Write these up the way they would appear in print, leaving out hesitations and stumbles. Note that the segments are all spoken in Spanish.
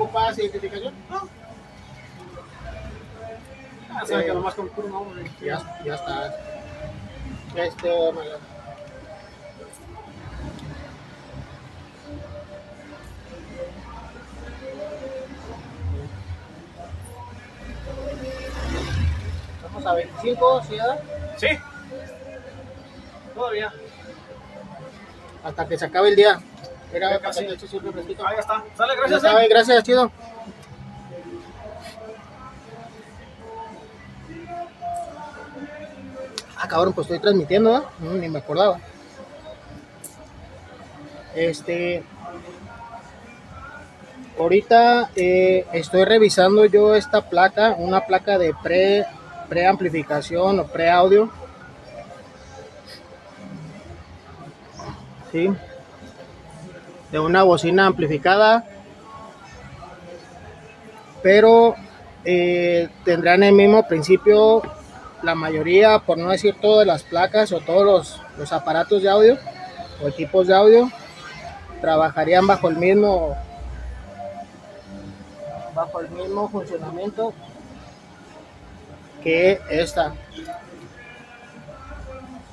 ocupas identificación? No. Sabe que nomás con puro nombre. Ya está. Vamos a 25, ¿sí? Sí. Todavía. Hasta que se acabe el día. Mira, Ya casi. un refresquito. Ahí está. Sale, Ya gracias. está, gracias, chido. Ah, cabrón, pues estoy transmitiendo, ¿no? Ni me acordaba. Ahorita estoy revisando yo esta placa, una placa de preamplificación o preaudio. Sí. De una bocina amplificada. Pero tendrán el mismo principio la mayoría, por no decir todas las placas o todos los aparatos de audio o equipos de audio trabajarían bajo el mismo funcionamiento que esta.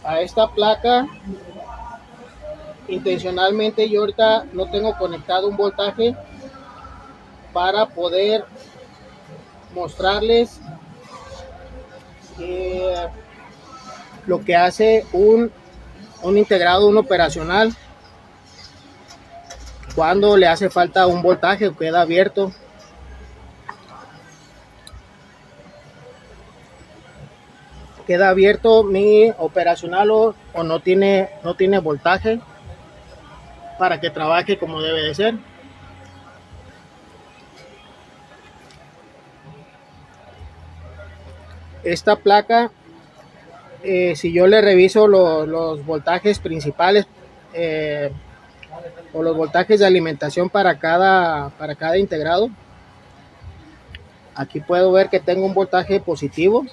A esta placa intencionalmente yo ahorita no tengo conectado un voltaje para poder mostrarles lo que hace un integrado, un operacional, cuando le hace falta un voltaje o queda abierto. Queda abierto mi operacional o no tiene voltaje para que trabaje como debe de ser. Esta placa, si yo le reviso los voltajes principales o los voltajes de alimentación para cada integrado, aquí puedo ver que tengo un voltaje positivo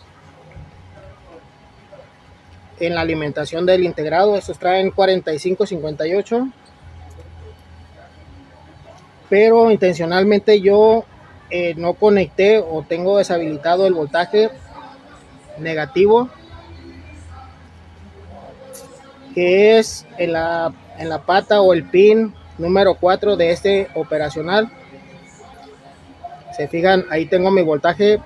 en la alimentación del integrado. Estos traen 4558, pero intencionalmente yo no conecté o tengo deshabilitado el voltaje negativo, que es en la pata o el pin número 4 de este operacional. Se fijan, ahí tengo mi voltaje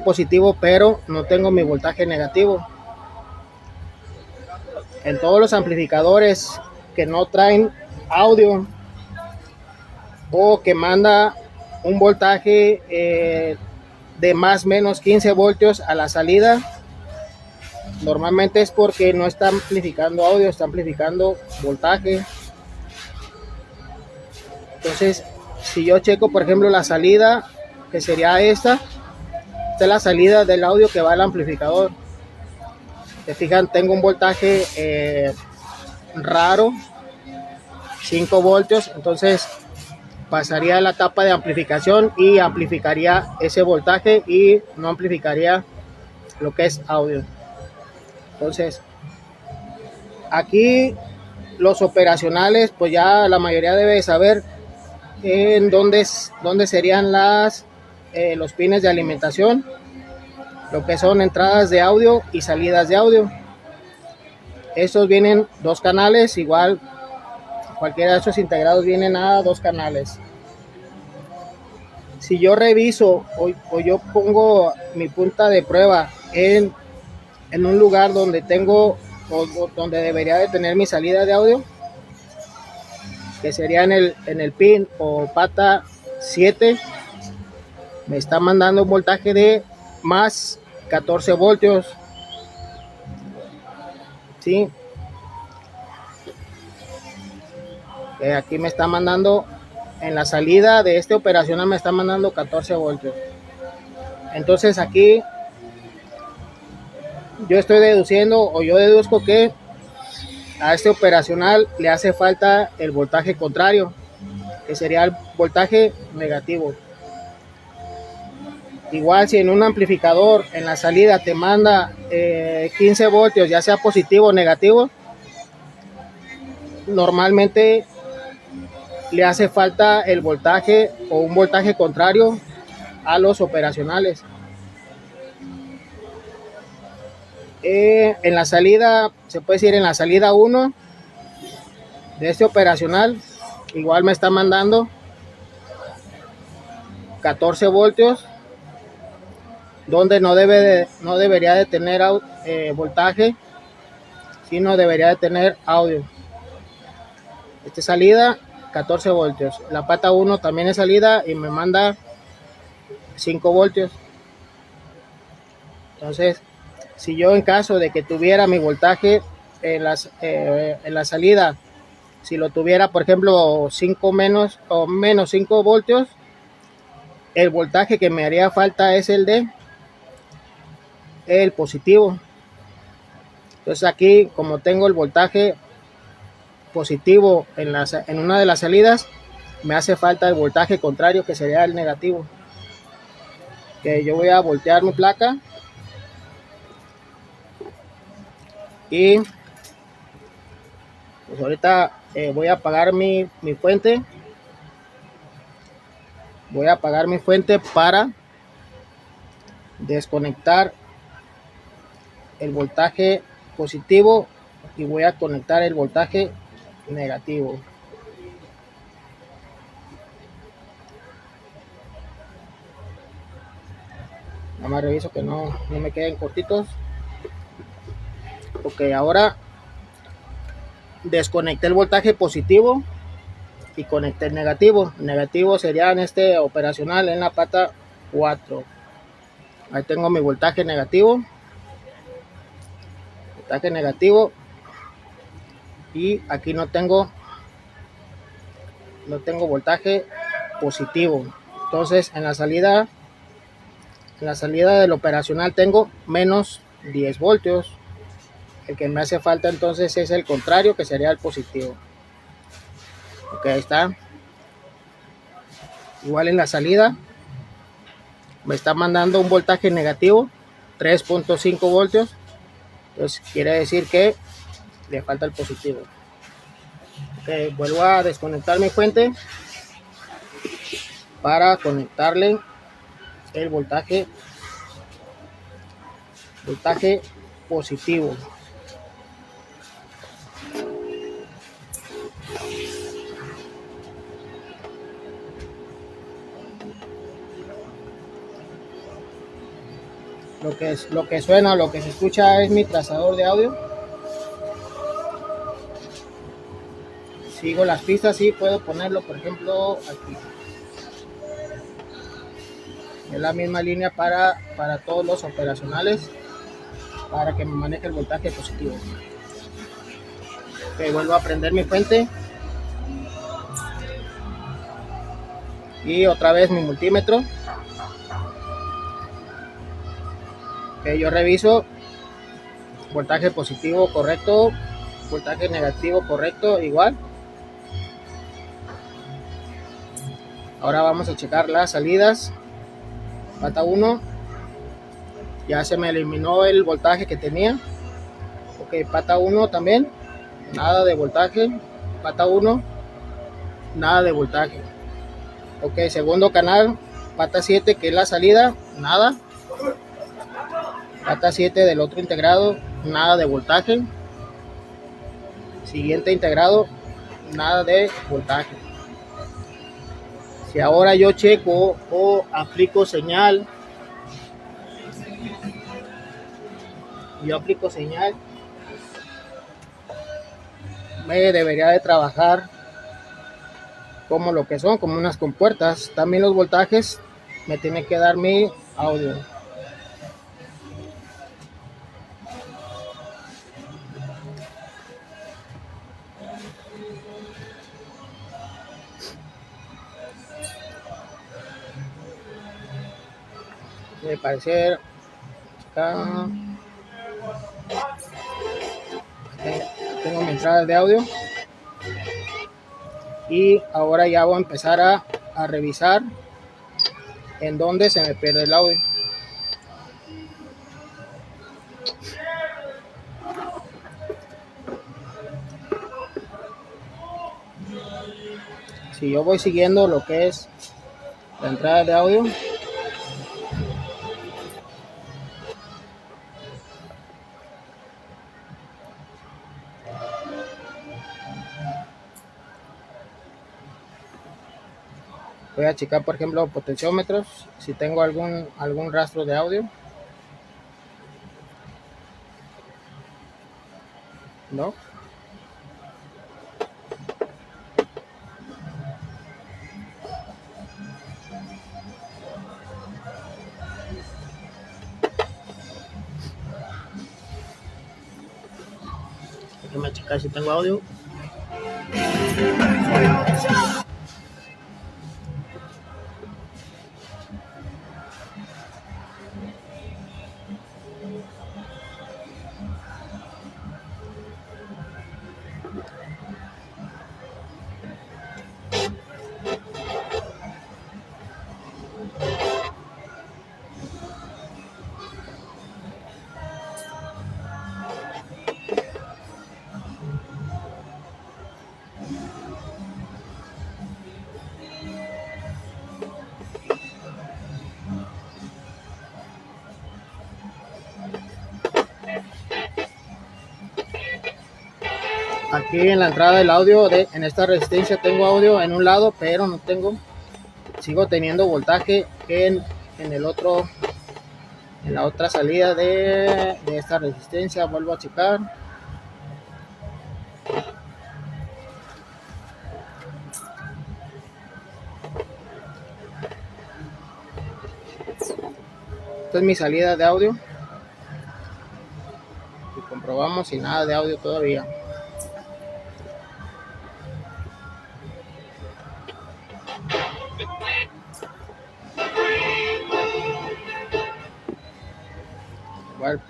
positivo, pero no tengo mi voltaje negativo. En todos los amplificadores que no traen audio o que manda un voltaje de más o menos 15 voltios a la salida, normalmente es porque no está amplificando audio, está amplificando voltaje. Entonces, si yo checo, por ejemplo, la salida, que sería esta es la salida del audio que va al amplificador. Se fijan, tengo un voltaje raro, 5 voltios, entonces pasaría a la etapa de amplificación y amplificaría ese voltaje y no amplificaría lo que es audio. Entonces, aquí los operacionales, pues ya la mayoría debe saber en dónde serían los pines de alimentación, lo que son entradas de audio y salidas de audio. Estos vienen 2 canales, igual cualquiera de estos integrados vienen a 2 canales. Si yo reviso o yo pongo mi punta de prueba en un lugar donde tengo o donde debería de tener mi salida de audio, que sería en el pin o pata 7, me está mandando un voltaje de más 14 voltios. ¿Sí? Aquí me está mandando, en la salida de este operacional me está mandando 14 voltios. Entonces aquí yo estoy deduciendo, o yo deduzco que a este operacional le hace falta el voltaje contrario, que sería el voltaje negativo. Igual si en un amplificador en la salida te manda 15 voltios, ya sea positivo o negativo, normalmente le hace falta el voltaje o un voltaje contrario a los operacionales. En la salida, se puede decir en la salida 1 de este operacional, igual me está mandando 14 voltios, donde no debería de tener voltaje, sino debería de tener audio. Esta salida 14 voltios, la pata 1 también es salida y me manda 5 voltios. Entonces, si yo en caso de que tuviera mi voltaje en la salida, si lo tuviera por ejemplo 5 menos o menos 5 voltios, el voltaje que me haría falta es el positivo. Entonces aquí, como tengo el voltaje positivo en una de las salidas, me hace falta el voltaje contrario, que sería el negativo. Que yo voy a voltear mi placa y pues ahorita voy a apagar mi fuente. Voy a apagar mi fuente para desconectar el voltaje positivo y voy a conectar el voltaje negativo. Nada más reviso que no me queden cortitos. Ok, ahora desconecté el voltaje positivo y conecté el negativo. El negativo sería en este operacional en la pata 4. Ahí tengo mi voltaje negativo. Voltaje negativo. Y aquí no tengo voltaje positivo. Entonces en la salida del operacional tengo menos 10 voltios. El que me hace falta entonces es el contrario, que sería el positivo. Ok, ahí está. Igual en la salida me está mandando un voltaje negativo, 3.5 voltios. Entonces quiere decir que le falta el positivo. Ok, vuelvo a desconectar mi fuente para conectarle el voltaje positivo. Lo que suena, lo que se escucha es mi trazador de audio. Sigo las pistas y puedo ponerlo, por ejemplo, aquí. Es la misma línea para todos los operacionales, para que me maneje el voltaje positivo. Ok, vuelvo a prender mi fuente. Y otra vez mi multímetro. Ok, yo reviso voltaje positivo correcto, voltaje negativo correcto, igual. Ahora vamos a checar las salidas. Pata 1, ya se me eliminó el voltaje que tenía. Ok, pata 1 también, nada de voltaje. Pata 1, nada de voltaje. Ok, segundo canal, pata 7, que es la salida, nada. Pata 7 del otro integrado, nada de voltaje. Siguiente integrado, nada de voltaje. Si ahora yo checo o aplico señal, me debería de trabajar como lo que son, como unas compuertas. También los voltajes me tiene que dar mi audio. Debe parecer acá. Tengo mi entrada de audio y ahora ya voy a empezar a revisar en dónde se me pierde el audio. Si yo voy siguiendo lo que es la entrada de audio, voy a checar, por ejemplo, potenciómetros, si tengo algún rastro de audio. No. Déjame checar si tengo audio. Aquí en la entrada del audio, en esta resistencia tengo audio en un lado, pero no tengo, sigo teniendo voltaje en el otro, en la otra salida de esta resistencia. Vuelvo a checar. Esta es mi salida de audio y comprobamos sin nada de audio todavía. Igual.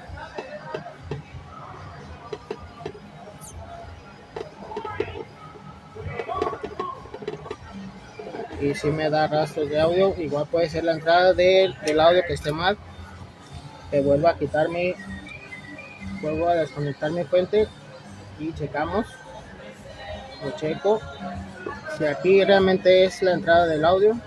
Y si me da rastros de audio, igual puede ser la entrada del audio que esté mal. Vuelvo a desconectar mi fuente y checamos. Lo checo si aquí realmente es la entrada del audio.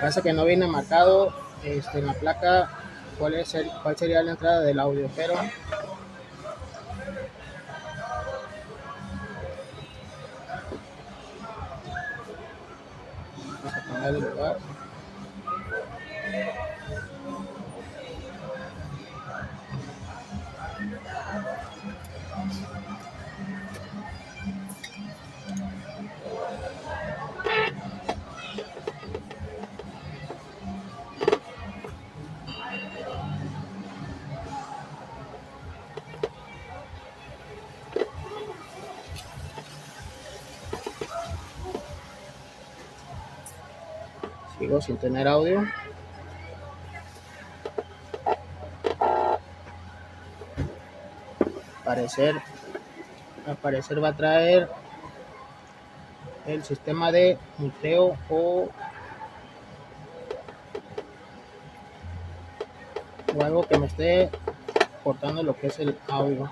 Pasa que no viene marcado en la placa cuál sería la entrada del audio, pero vamos a cambiar de lugar. Sigo sin tener audio. Al parecer va a traer el sistema de muteo o algo que me esté cortando lo que es el audio.